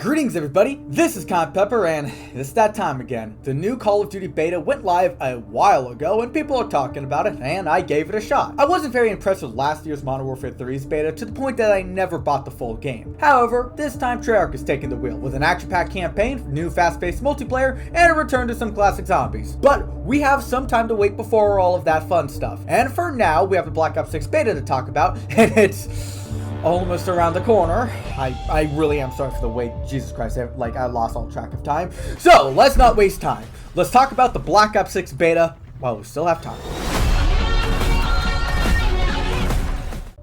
Greetings everybody, this is Pepper, and it's that time again. The new Call of Duty beta went live a while ago and people are talking about it, and I gave it a shot. I wasn't very impressed with last year's Modern Warfare 3's beta to the point that I never bought the full game. However, this time Treyarch is taking the wheel with an action-packed campaign, new fast-paced multiplayer, and a return to some classic zombies. But we have some time to wait before all of that fun stuff. And for now, we have the Black Ops 6 beta to talk about, and it's almost around the corner. I really am sorry for the wait. Jesus Christ, I lost all track of time. So let's not waste time. Let's talk about the Black Ops 6 beta while we still have time.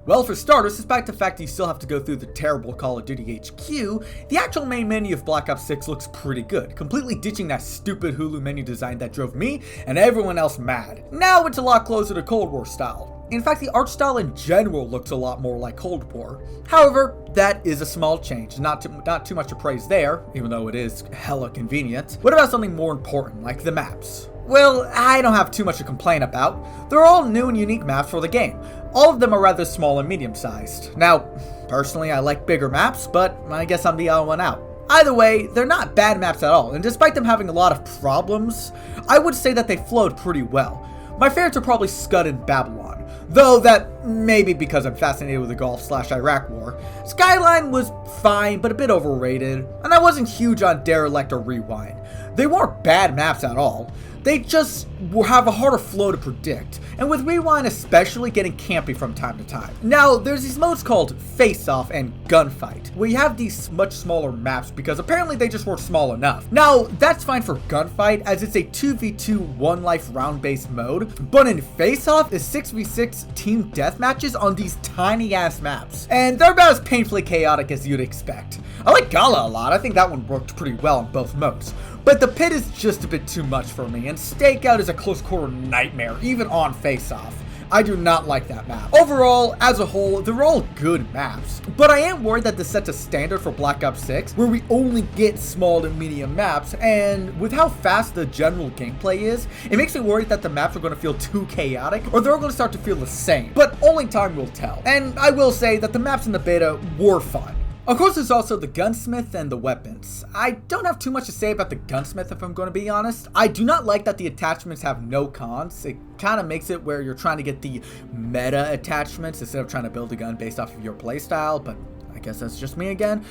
Well, for starters, despite the fact that you still have to go through the terrible Call of Duty HQ, the actual main menu of Black Ops 6 looks pretty good, completely ditching that stupid Hulu menu design that drove me and everyone else mad. Now it's a lot closer to Cold War style. In fact, the art style in general looks a lot more like Cold War. However, that is a small change, not too much to praise there, even though it is hella convenient. What about something more important, like the maps? Well, I don't have too much to complain about. They're all new and unique maps for the game. All of them are rather small and medium-sized. Now, personally, I like bigger maps, but I guess I'm the odd one out. Either way, they're not bad maps at all, and despite them having a lot of problems, I would say that they flowed pretty well. My favorites are probably Scud and Babylon, though that may be because I'm fascinated with the Gulf/Iraq War. Skyline was fine, but a bit overrated, and I wasn't huge on Derelict or Rewind. They weren't bad maps at all. They just have a harder flow to predict, and with Rewind especially getting campy from time to time. Now, there's these modes called Face Off and Gunfight, where you have these much smaller maps because apparently they just weren't small enough. Now, that's fine for Gunfight as it's a 2v2 one life round based mode, but in Face Off is 6v6 team deathmatches on these tiny ass maps, and they're about as painfully chaotic as you'd expect. I like Gala a lot, I think that one worked pretty well on both modes. But the Pit is just a bit too much for me, and Stakeout is a close quarter nightmare, even on face-off. I do not like that map. Overall, as a whole, they're all good maps. But I am worried that this sets a standard for Black Ops 6, where we only get small to medium maps, and with how fast the general gameplay is, it makes me worried that the maps are going to feel too chaotic, or they're going to start to feel the same. But only time will tell. And I will say that the maps in the beta were fun. Of course, there's also the gunsmith and the weapons. I don't have too much to say about the gunsmith if I'm going to be honest. I do not like that the attachments have no cons. It kind of makes it where you're trying to get the meta attachments instead of trying to build a gun based off of your playstyle, but I guess that's just me again.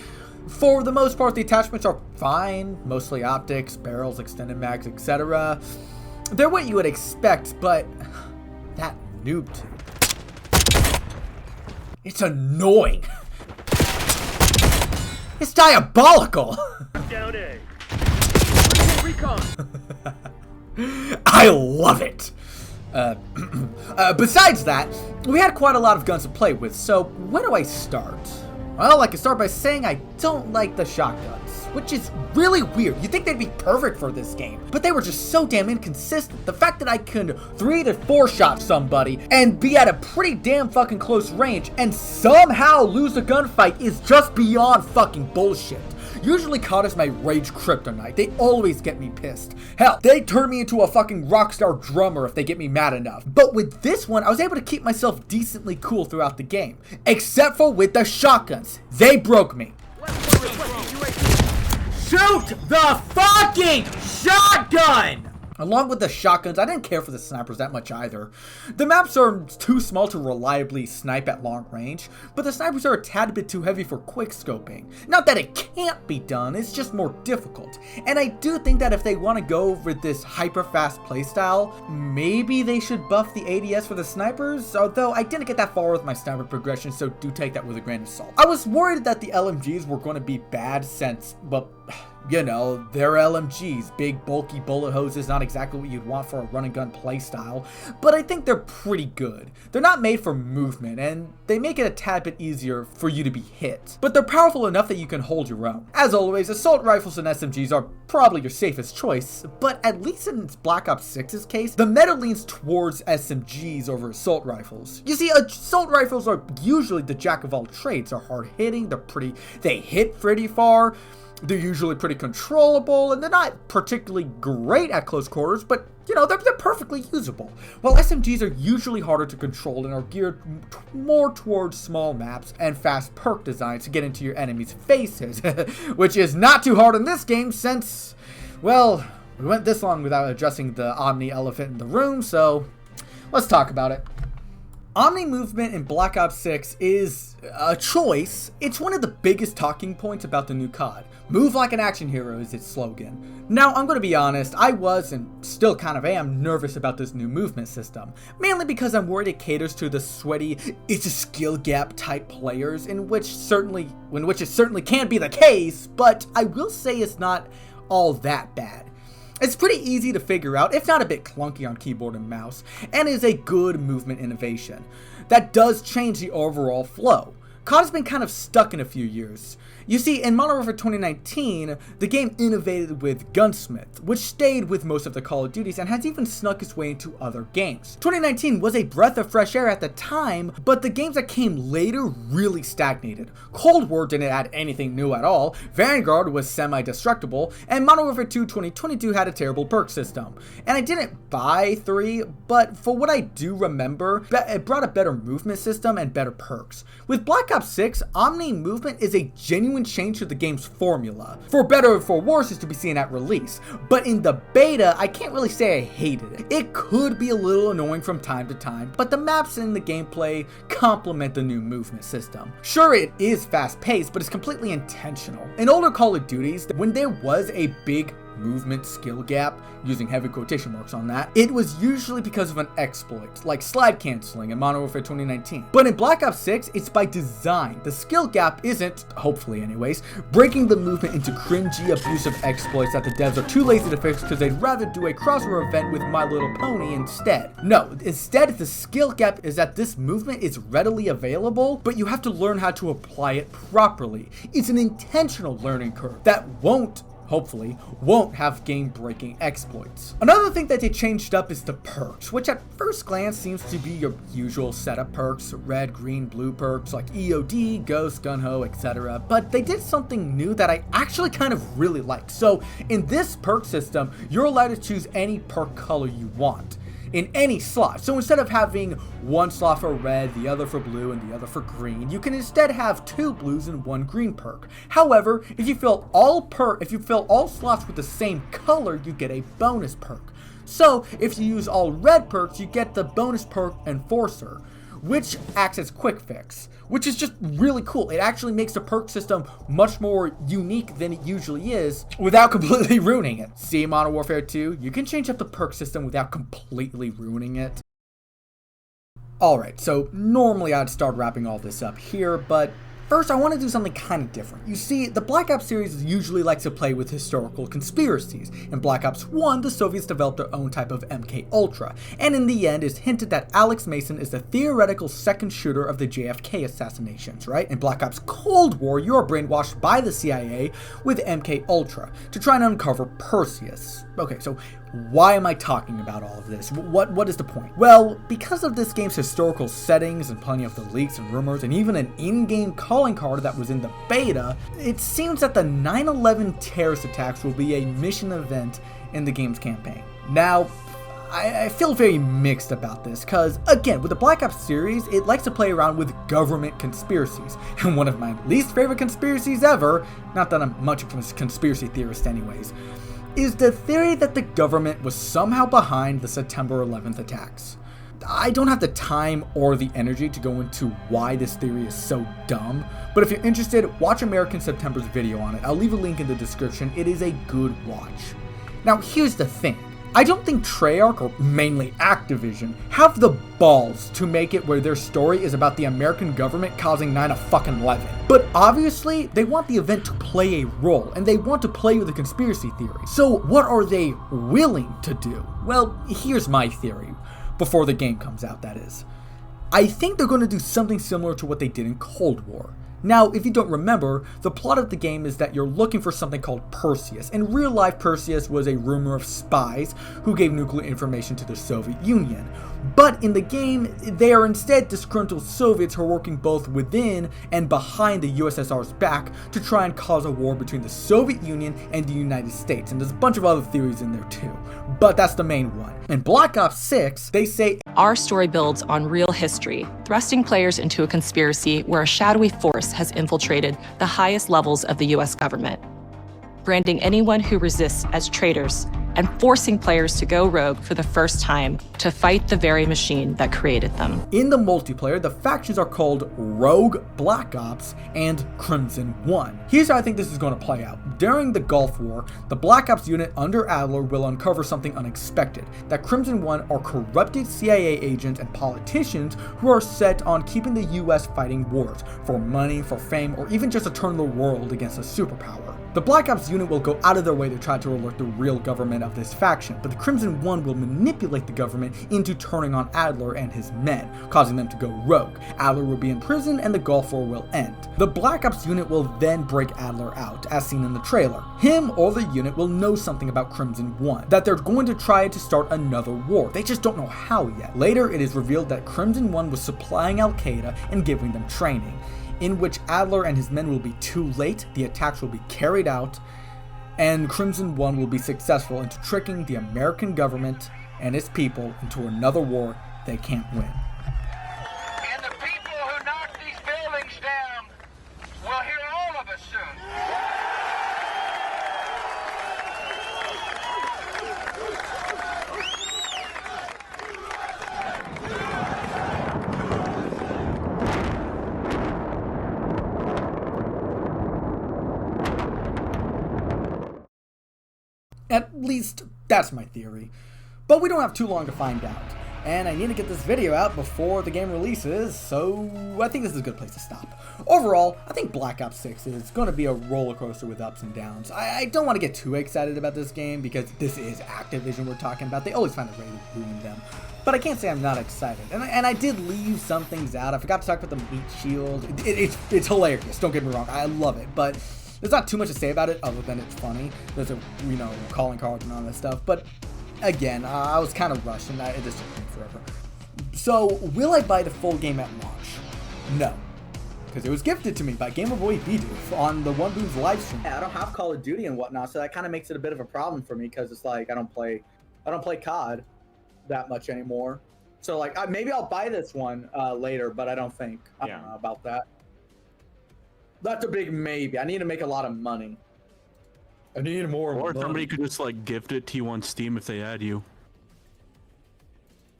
For the most part, the attachments are fine, mostly optics, barrels, extended mags, etc. They're what you would expect, but that noob tube, it's annoying. It's diabolical! Down A. Recon. I love it! Besides that, we had quite a lot of guns to play with, so where do I start? Well, I can start by saying I don't like the shotguns, which is really weird. You'd think they'd be perfect for this game, but they were just so damn inconsistent. The fact that I can 3 to 4 shot somebody and be at a pretty damn fucking close range and somehow lose a gunfight is just beyond fucking bullshit. Usually COD is my rage kryptonite. They always get me pissed. Hell, they turn me into a fucking rockstar drummer if they get me mad enough. But with this one, I was able to keep myself decently cool throughout the game. Except for with the shotguns. They broke me. Shoot the fucking shotgun! Along with the shotguns, I didn't care for the snipers that much either. The maps are too small to reliably snipe at long range, but the snipers are a tad bit too heavy for quick scoping. Not that it can't be done, it's just more difficult. And I do think that if they want to go with this hyper fast playstyle, maybe they should buff the ADS for the snipers, although I didn't get that far with my sniper progression, so do take that with a grain of salt. I was worried that the LMGs were going to be bad since, well, you know, they're LMGs, big bulky bullet hoses, not exactly what you'd want for a run and gun playstyle, but I think they're pretty good. They're not made for movement, and they make it a tad bit easier for you to be hit, but they're powerful enough that you can hold your own. As always, assault rifles and SMGs are probably your safest choice, but at least in Black Ops 6's case, the meta leans towards SMGs over assault rifles. You see, assault rifles are usually the jack of all trades. They're hard hitting, they hit pretty far, They're usually pretty controllable, and they're not particularly great at close quarters, but, you know, they're perfectly usable. While SMGs are usually harder to control and are geared more towards small maps and fast perk designs to get into your enemies' faces, which is not too hard in this game since, well, we went this long without addressing the Omni elephant in the room, so let's talk about it. Omni movement in Black Ops 6 is a choice. It's one of the biggest talking points about the new COD. Move like an action hero is its slogan. Now, I'm going to be honest, I was, and still kind of am, nervous about this new movement system. Mainly because I'm worried it caters to the sweaty, it's a skill gap type players, in which it certainly can be the case, but I will say it's not all that bad. It's pretty easy to figure out, if not a bit clunky on keyboard and mouse, and is a good movement innovation. That does change the overall flow. COD has been kind of stuck in a few years. You see, in Modern Warfare 2019, the game innovated with Gunsmith, which stayed with most of the Call of Duties and has even snuck its way into other games. 2019 was a breath of fresh air at the time, but the games that came later really stagnated. Cold War didn't add anything new at all, Vanguard was semi-destructible, and Modern Warfare 2 2022 had a terrible perk system. And I didn't buy 3, but for what I do remember, it brought a better movement system and better perks. With Black Ops 6, Omni movement is a genuine change to the game's formula. For better or for worse is to be seen at release, but in the beta, I can't really say I hated it. It could be a little annoying from time to time, but the maps and the gameplay complement the new movement system. Sure, it is fast-paced, but it's completely intentional. In older Call of Duties, when there was a big movement skill gap, using heavy quotation marks on that, it was usually because of an exploit, like slide canceling in Modern Warfare 2019. But in Black Ops 6, it's by design. The skill gap isn't, hopefully anyways, breaking the movement into cringy, abusive exploits that the devs are too lazy to fix because they'd rather do a crossover event with My Little Pony instead. No, instead the skill gap is that this movement is readily available, but you have to learn how to apply it properly. It's an intentional learning curve that hopefully won't have game-breaking exploits. Another thing that they changed up is the perks, which at first glance seems to be your usual setup perks, red, green, blue perks like EOD, Ghost, Gun-Ho, etc. But they did something new that I actually kind of really like. So in this perk system, you're allowed to choose any perk color you want in any slot. So instead of having one slot for red, the other for blue, and the other for green, you can instead have 2 blues and 1 green perk. However, if you fill all slots with the same color, you get a bonus perk. So if you use all red perks, you get the bonus perk Enforcer, which acts as quick fix, which is just really cool. It actually makes the perk system much more unique than it usually is without completely ruining it. See Modern Warfare 2, you can change up the perk system without completely ruining it. Alright, so normally I'd start wrapping all this up here, but first, I want to do something kind of different. You see, the Black Ops series usually likes to play with historical conspiracies. In Black Ops 1, the Soviets developed their own type of MK Ultra, and in the end, it's hinted that Alex Mason is the theoretical second shooter of the JFK assassinations, right? In Black Ops Cold War, you're brainwashed by the CIA with MK Ultra to try and uncover Perseus. Okay, so why am I talking about all of this? What is the point? Well, because of this game's historical settings and plenty of the leaks and rumors and even an in-game calling card that was in the beta, it seems that the 9/11 terrorist attacks will be a mission event in the game's campaign. Now, I feel very mixed about this because, again, with the Black Ops series, it likes to play around with government conspiracies. And one of my least favorite conspiracies ever, not that I'm much of a conspiracy theorist anyways, is the theory that the government was somehow behind the September 11th attacks. I don't have the time or the energy to go into why this theory is so dumb, but if you're interested, watch American Semptembers' video on it. I'll leave a link in the description. It is a good watch. Now, here's the thing. I don't think Treyarch, or mainly Activision, have the balls to make it where their story is about the American government causing 9/11. But obviously, they want the event to play a role, and they want to play with the conspiracy theory. So what are they willing to do? Well, here's my theory, before the game comes out, that is. I think they're going to do something similar to what they did in Cold War. Now, if you don't remember, the plot of the game is that you're looking for something called Perseus. In real life, Perseus was a rumor of spies who gave nuclear information to the Soviet Union. But in the game, they are instead disgruntled Soviets who are working both within and behind the USSR's back to try and cause a war between the Soviet Union and the United States. And there's a bunch of other theories in there too. But that's the main one. In Black Ops 6, they say, "Our story builds on real history, thrusting players into a conspiracy where a shadowy force has infiltrated the highest levels of the US government, branding anyone who resists as traitors and forcing players to go rogue for the first time to fight the very machine that created them." In the multiplayer, the factions are called Rogue, Black Ops, and Crimson 1. Here's how I think this is going to play out. During the Gulf War, the Black Ops unit under Adler will uncover something unexpected, that Crimson 1 are corrupted CIA agents and politicians who are set on keeping the US fighting wars, for money, for fame, or even just to turn the world against a superpower. The Black Ops unit will go out of their way to try to alert the real government of this faction, but the Crimson 1 will manipulate the government into turning on Adler and his men, causing them to go rogue. Adler will be in prison and the Gulf War will end. The Black Ops unit will then break Adler out, as seen in the trailer. Him or the unit will know something about Crimson 1, that they're going to try to start another war. They just don't know how yet. Later, it is revealed that Crimson 1 was supplying Al-Qaeda and giving them training, in which Adler and his men will be too late, the attacks will be carried out, and Crimson 1 will be successful into tricking the American government and its people into another war they can't win. And the people who knock these buildings down will hear all of us soon. At least, that's my theory. But we don't have too long to find out. And I need to get this video out before the game releases, so I think this is a good place to stop. Overall, I think Black Ops 6 is going to be a roller coaster with ups and downs. I don't want to get too excited about this game because this is Activision we're talking about. They always find a way to ruin them. But I can't say I'm not excited. And I did leave some things out. I forgot to talk about the meat shield. It's hilarious, don't get me wrong. I love it, but there's not too much to say about it other than it's funny. There's a, calling cards and all that stuff. But again, I was kind of rushed and it just took me forever. So, will I buy the full game at launch? No. Because it was gifted to me by Game Boy Bidoof on the One Boom's live stream. Yeah, I don't have Call of Duty and whatnot, so that kind of makes it a bit of a problem for me because it's like I don't play COD that much anymore. So like maybe I'll buy this one later, but I don't know about that. That's a big maybe. I need to make a lot of money. I need more Or money. somebody could just like gift it to you on Steam if they add you.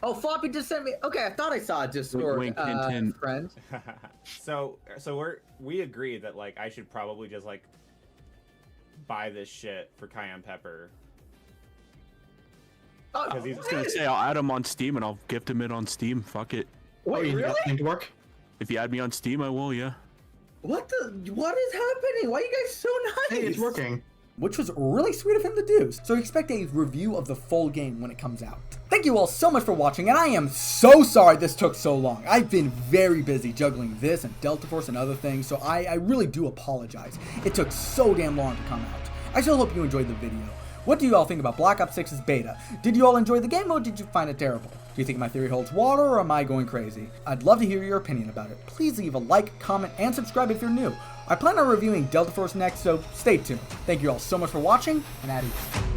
Oh, Floppy just sent me. Okay, I thought I saw a Discord Wink, hint, hint. friend. So we agree that like I should probably just like buy this shit for cayenne pepper. Oh, he's I was gonna say I'll add him on Steam and I'll gift him it on Steam. Fuck it. wait, really? To work? If you add me on Steam, I will. Yeah. What is happening? Why are you guys so nice? Hey, it's working. Which was really sweet of him to do. So expect a review of the full game when it comes out. Thank you all so much for watching, and I am so sorry this took so long. I've been very busy juggling this and Delta Force and other things, so I really do apologize. It took so damn long to come out. I still hope you enjoyed the video. What do you all think about Black Ops 6's beta? Did you all enjoy the game or did you find it terrible? Do you think my theory holds water or am I going crazy? I'd love to hear your opinion about it. Please leave a like, comment, and subscribe if you're new. I plan on reviewing Delta Force next, so stay tuned. Thank you all so much for watching, and adios.